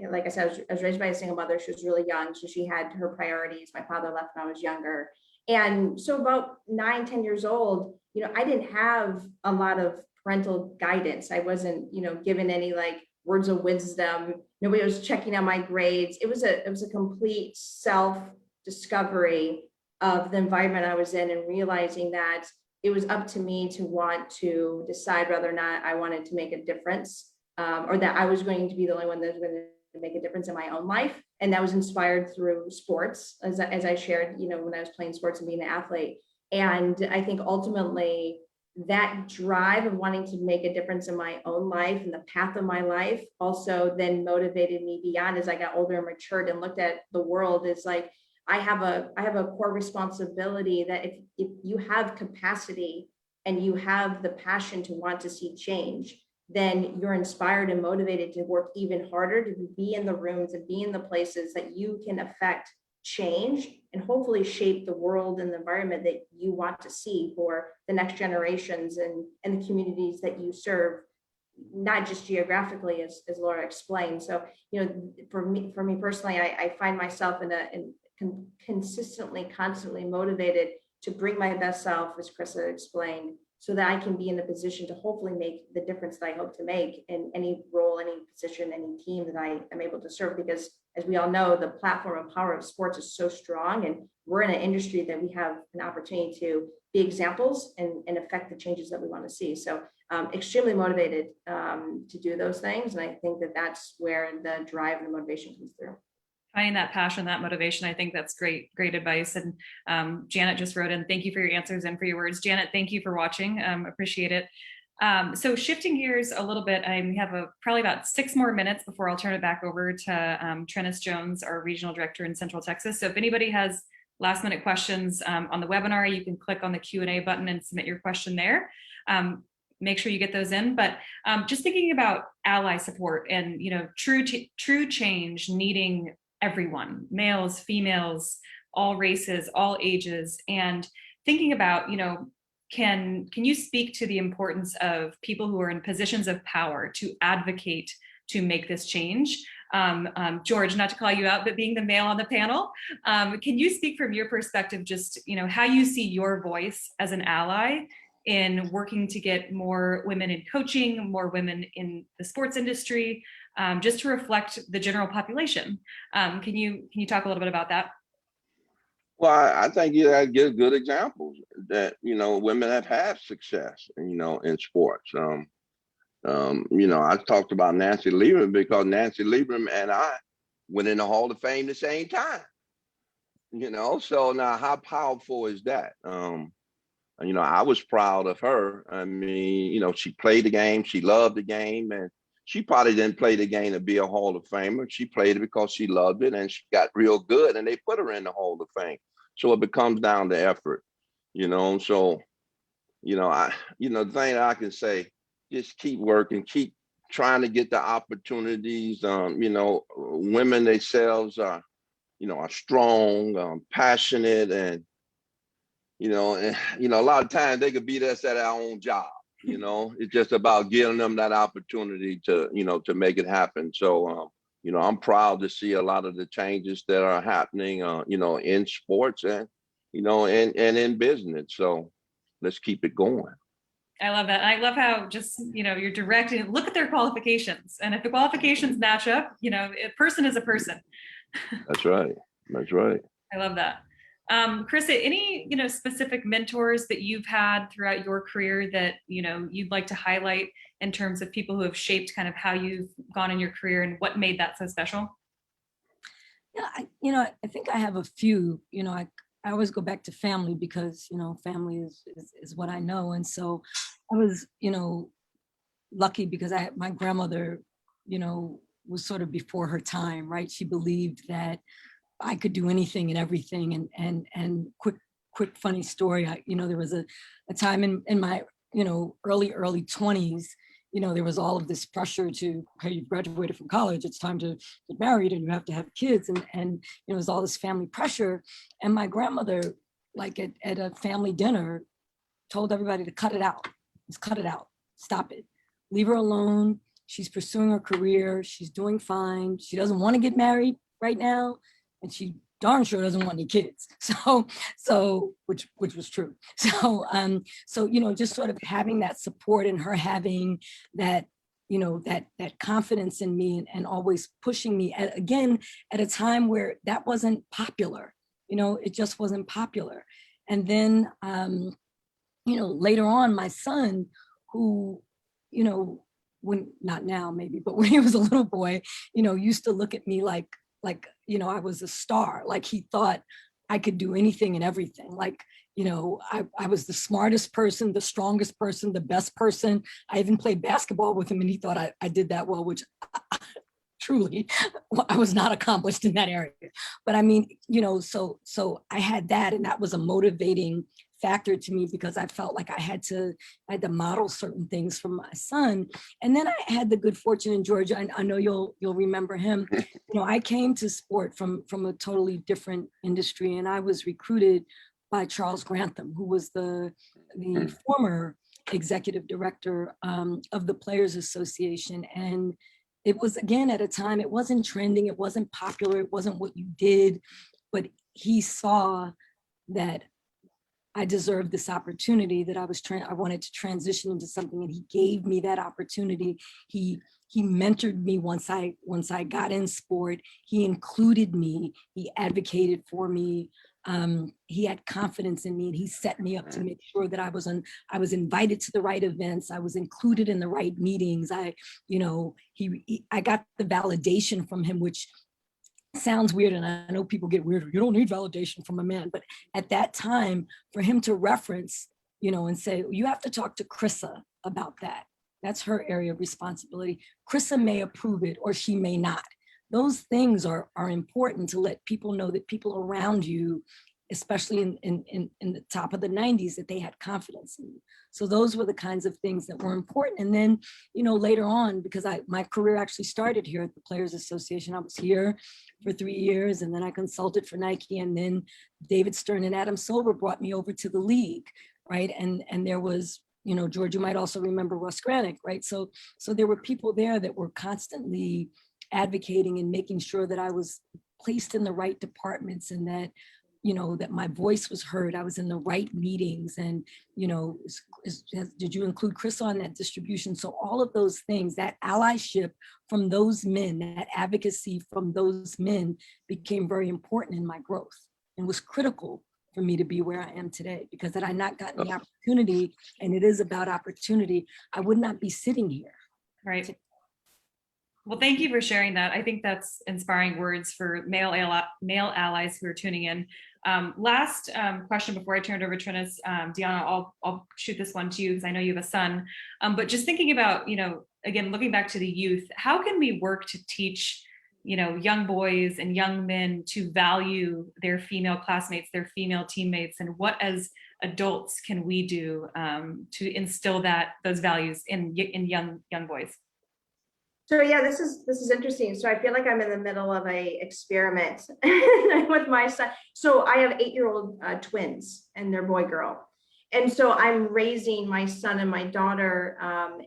like I said, I was raised by a single mother. She was really young, so she had her priorities. My father left when I was younger. And so about 9-10 years old, you know, I didn't have a lot of parental guidance. I wasn't, you know, given any like words of wisdom. Nobody was checking on my grades. It was a complete self-discovery of the environment I was in, and realizing that it was up to me to want to decide whether or not I wanted to make a difference, or that I was going to be the only one that was going to make a difference in my own life. And that was inspired through sports, as I shared, you know, when I was playing sports and being an athlete. And I think ultimately that drive of wanting to make a difference in my own life and the path of my life also then motivated me beyond, as I got older and matured and looked at the world, is like, I have a core responsibility that if you have capacity and you have the passion to want to see change, then you're inspired and motivated to work even harder, to be in the rooms and be in the places that you can affect change and hopefully shape the world and the environment that you want to see for the next generations and the communities that you serve, not just geographically, as Laura explained. So, you know, for me personally, I find myself constantly motivated to bring my best self, as Krista explained, so that I can be in the position to hopefully make the difference that I hope to make in any role, any position, any team that I am able to serve. Because as we all know, the platform and power of sports is so strong, and we're in an industry that we have an opportunity to be examples and affect the changes that we want to see. So extremely motivated to do those things. And I think that that's where the drive and the motivation comes through. Finding that passion, that motivation, I think that's great advice. And Janet just wrote in, thank you for your answers and for your words. Janet, thank you for watching. Appreciate it. So shifting gears a little bit, we have probably about 6 more minutes before I'll turn it back over to Trennis Jones, our regional director in Central Texas. So if anybody has last minute questions on the webinar, you can click on the Q&A button and submit your question there. Make sure you get those in. But just thinking about ally support and, true change needing everyone, males, females, all races, all ages, and thinking about, can you speak to the importance of people who are in positions of power to advocate to make this change? George, not to call you out, but being the male on the panel, can you speak from your perspective, just, how you see your voice as an ally in working to get more women in coaching, more women in the sports industry, just to reflect the general population? Can you talk a little bit about that? Well, I think you give good examples that, women have had success, in sports. I talked about Nancy Lieberman because Nancy Lieberman and I went in the Hall of Fame the same time, so now how powerful is that? I was proud of her. I mean, she played the game, she loved the game, and she probably didn't play the game to be a Hall of Famer. She played it because she loved it and she got real good and they put her in the Hall of Fame. So it becomes down to effort, so, the thing that I can say, just keep working, keep trying to get the opportunities. Women themselves are strong, passionate, and, a lot of times they could beat us at our own job. It's just about giving them that opportunity to, to make it happen. So, I'm proud to see a lot of the changes that are happening, in sports and, and in business. So let's keep it going. I love that. I love how just, you're directing, look at their qualifications. And if the qualifications match up, a person is a person. That's right. That's right. I love that. Carissa, any, specific mentors that you've had throughout your career that, you'd like to highlight in terms of people who have shaped kind of how you've gone in your career and what made that so special? Yeah, I think I have a few. I always go back to family because, family is what I know. And so I was, lucky because my grandmother, was sort of before her time, right? She believed that I could do anything and everything. And quick funny story. There was a time in my, early 20s, there was all of this pressure to, okay, you've graduated from college, it's time to get married and you have to have kids. And it was all this family pressure. And my grandmother, like at a family dinner, told everybody to cut it out. Just cut it out. Stop it. Leave her alone. She's pursuing her career. She's doing fine. She doesn't want to get married right now. And she darn sure doesn't want any kids. So which was true. So just sort of having that support and her having that, that confidence in me and always pushing me again at a time where that wasn't popular, it just wasn't popular. And then, later on, my son, who, when not now maybe, but when he was a little boy, used to look at me like, I was a star, like he thought I could do anything and everything. Like, I was the smartest person, the strongest person, the best person. I even played basketball with him and he thought I did that well, which truly, I was not accomplished in that area. But I mean, so I had that, and that was a motivating factor to me because I felt like I had to model certain things from my son. And then I had the good fortune in Georgia. I know you'll remember him. I came to sport from a totally different industry, and I was recruited by Charles Grantham, who was the former executive director of the Players Association. And it was, again, at a time, it wasn't trending, it wasn't popular, it wasn't what you did, but he saw that I deserved this opportunity, that I wanted to transition into something, and he gave me that opportunity. He mentored me once I got in sport. He included me. He advocated for me. He had confidence in me, and he set me up to make sure that I was invited to the right events. I was included in the right meetings. I got the validation from him, which sounds weird. And I know people get weird. You don't need validation from a man. But at that time, for him to reference, and say, you have to talk to Krissa about that. That's her area of responsibility. Krissa may approve it or she may not. Those things are important to let people know, that people around you, especially in the top of the 90s, that they had confidence in you. So those were the kinds of things that were important. And then, later on, because my career actually started here at the Players Association. I was here for 3 years, and then I consulted for Nike, and then David Stern and Adam Silver brought me over to the league, right? And there was, George, you might also remember Russ Granick, right? So there were people there that were constantly advocating and making sure that I was placed in the right departments, and that, that my voice was heard. I was in the right meetings, and, did you include Chris on that distribution? So all of those things, that allyship from those men, that advocacy from those men became very important in my growth, and was critical for me to be where I am today. Because had I not gotten the opportunity, and it is about opportunity, I would not be sitting here. Right. Well, thank you for sharing that. I think that's inspiring words for male allies who are tuning in. Last question before I turn it over to Trinus. Deanna, I'll shoot this one to you because I know you have a son. But just thinking about, again, looking back to the youth, how can we work to teach, young boys and young men to value their female classmates, their female teammates, and what as adults can we do to instill those values in young boys? So yeah, this is interesting. So I feel like I'm in the middle of a experiment with my son. So I have 8-year-old twins, and they're boy girl. And so I'm raising my son and my daughter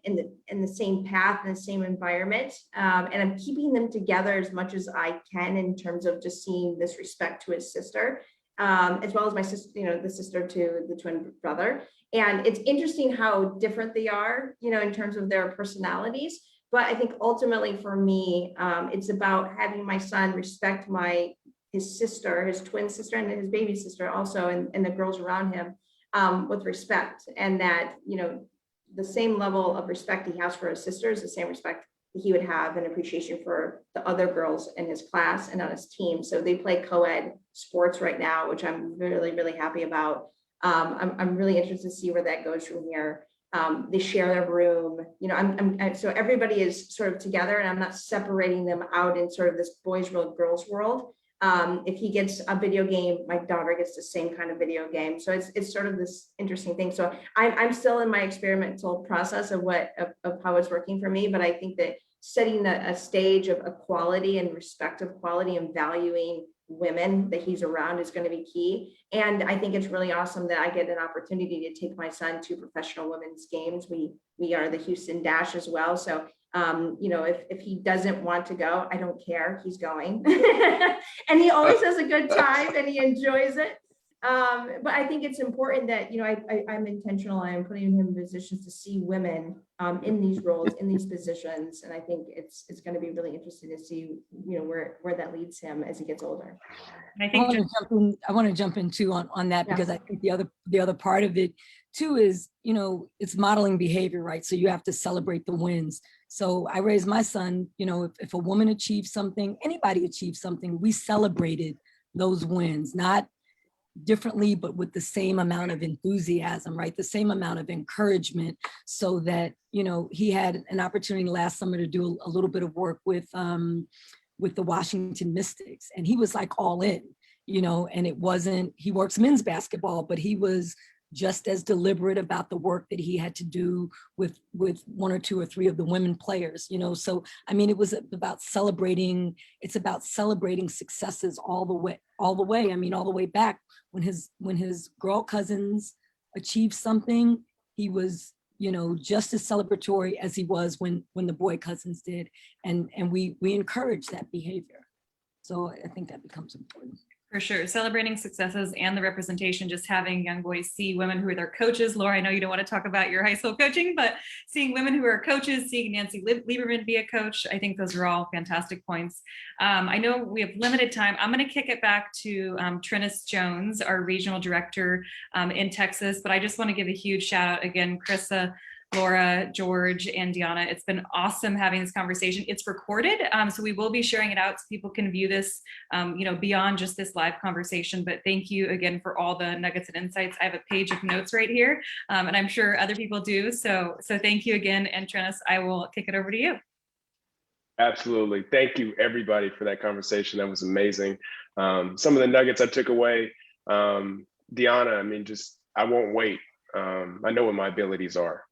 in the same path, in the same environment. And I'm keeping them together as much as I can, in terms of just seeing this respect to his sister, as well as my sister, the sister to the twin brother. And it's interesting how different they are, in terms of their personalities. But I think ultimately for me, it's about having my son respect his sister, his twin sister, and his baby sister also, and the girls around him, with respect. And that, the same level of respect he has for his sisters, the same respect that he would have and appreciation for the other girls in his class and on his team. So they play co-ed sports right now, which I'm really, really happy about. I'm really interested to see where that goes from here. They share their room, so everybody is sort of together, and I'm not separating them out in sort of this boys world, girls world. If he gets a video game, my daughter gets the same kind of video game. So it's sort of this interesting thing. So I'm still in my experimental process of how it's working for me, but I think that setting a stage of equality and respect of quality and valuing women that he's around is going to be key. And I think it's really awesome that I get an opportunity to take my son to professional women's games. We are the Houston Dash as well. So, if he doesn't want to go, I don't care, he's going. And he always has a good time and he enjoys it. But I think it's important that, I'm intentional. I am putting him in positions to see women in these roles, in these positions. And I think it's going to be really interesting to see, where that leads him as he gets older. And I think I want to jump in too on that, Yeah. because I think the other part of it too is, it's modeling behavior, right? So you have to celebrate the wins. So I raised my son, if a woman achieves something, anybody achieves something, we celebrated those wins, not differently, but with the same amount of enthusiasm, right? The same amount of encouragement, so that, he had an opportunity last summer to do a little bit of work with the Washington Mystics. And he was like all in, and it wasn't, he works men's basketball, but he was just as deliberate about the work that he had to do with 1 or 2 or 3 of the women players, So, I mean, it was about celebrating, it's about celebrating successes all the way. I mean, all the way back when his girl cousins achieved something, he was, just as celebratory as he was when the boy cousins did. And we encourage that behavior. So I think that becomes important. For sure. Celebrating successes and the representation, just having young boys see women who are their coaches. Laura, I know you don't want to talk about your high school coaching, but seeing women who are coaches, seeing Nancy Lieberman be a coach, I think those are all fantastic points. I know we have limited time. I'm going to kick it back to Trinus Jones, our regional director in Texas, but I just want to give a huge shout out again, Krista, Laura, George, and Deanna. It's been awesome having this conversation. It's recorded, so we will be sharing it out so people can view this, beyond just this live conversation. But thank you again for all the nuggets and insights. I have a page of notes right here, and I'm sure other people do. So thank you again. And Trinus, I will kick it over to you. Absolutely. Thank you, everybody, for that conversation. That was amazing. Some of the nuggets I took away, Deanna, I won't wait. I know what my abilities are.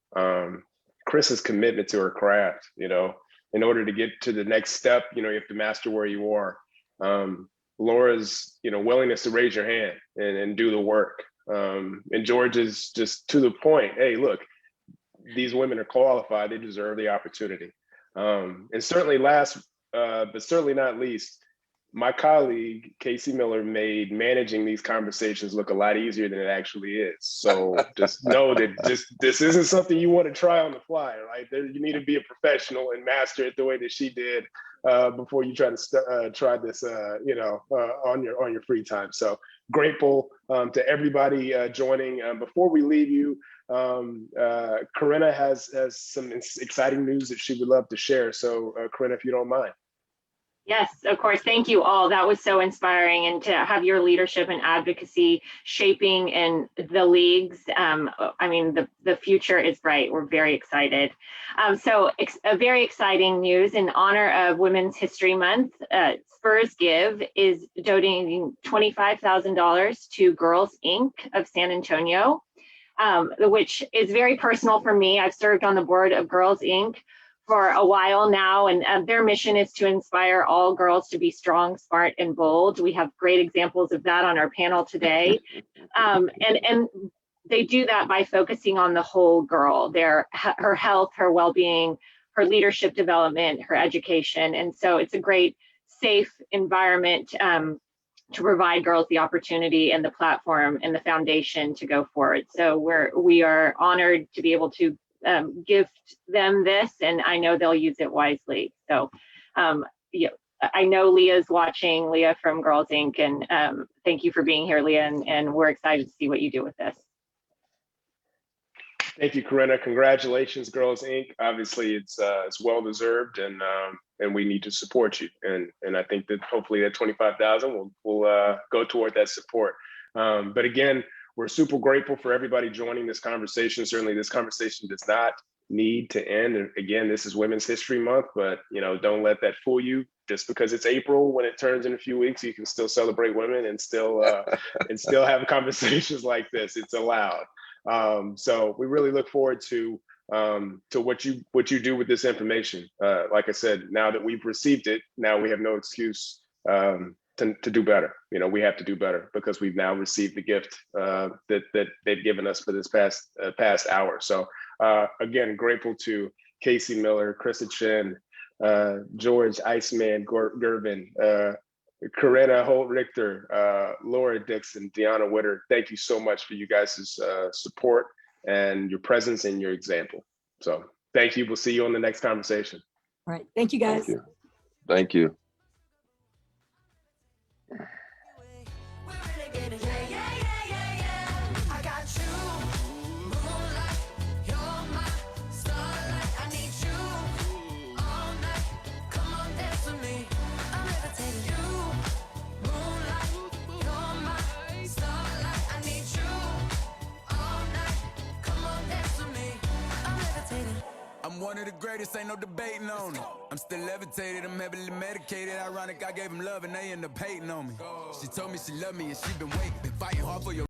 Chris's commitment to her craft, in order to get to the next step, you have to master where you are. Laura's, willingness to raise your hand and do the work. And George is just to the point. Hey, look, these women are qualified. They deserve the opportunity. And certainly last, but certainly not least, my colleague, Casey Miller, made managing these conversations look a lot easier than it actually is. So just know that this isn't something you want to try on the fly, right? You need to be a professional and master it the way that she did before you try to try this, on your free time. So grateful to everybody joining. Before we leave you, Corinna has some exciting news that she would love to share. So Corinna, if you don't mind. Yes, of course. Thank you all. That was so inspiring, and to have your leadership and advocacy shaping in the leagues. The future is bright. We're very excited. A very exciting news in honor of Women's History Month. Spurs Give is donating $25,000 to Girls Inc. of San Antonio, which is very personal for me. I've served on the board of Girls Inc. for a while now, and their mission is to inspire all girls to be strong, smart, and bold. We have great examples of that on our panel today. And they do that by focusing on the whole girl, her health, her well-being, her leadership development, her education. And so it's a great, safe environment to provide girls the opportunity and the platform and the foundation to go forward. So we are honored to be able to gift them this, and I know they'll use it wisely. So I know Leah's watching, Leah from Girls Inc. And thank you for being here, Leah, and we're excited to see what you do with this. Thank you, Corinna. Congratulations, Girls Inc. Obviously, it's well deserved, and we need to support you. And I think that hopefully that $25,000 will go toward that support. But again, we're super grateful for everybody joining this conversation. Certainly, this conversation does not need to end. And again, this is Women's History Month, but don't let that fool you. Just because it's April, when it turns in a few weeks, you can still celebrate women and still have conversations like this. It's allowed. So we really look forward to what you do with this information. Like I said, now that we've received it, now we have no excuse to do better. We have to do better because we've now received the gift that they've given us for this past hour. So again, grateful to Casey Miller, Krista Chen, George Iceman Gervin, Corinna Holt-Richter, Laura Dixon, Deanna Witter. Thank you so much for you guys' support and your presence and your example. So thank you. We'll see you on the next conversation. All right. Thank you, guys. Thank you. I'm one of the greatest, ain't no debating on it. I'm still levitated, I'm heavily medicated. Ironic, I gave him love and they end up hating on me. She told me she loved me and she been waiting, been fighting hard for your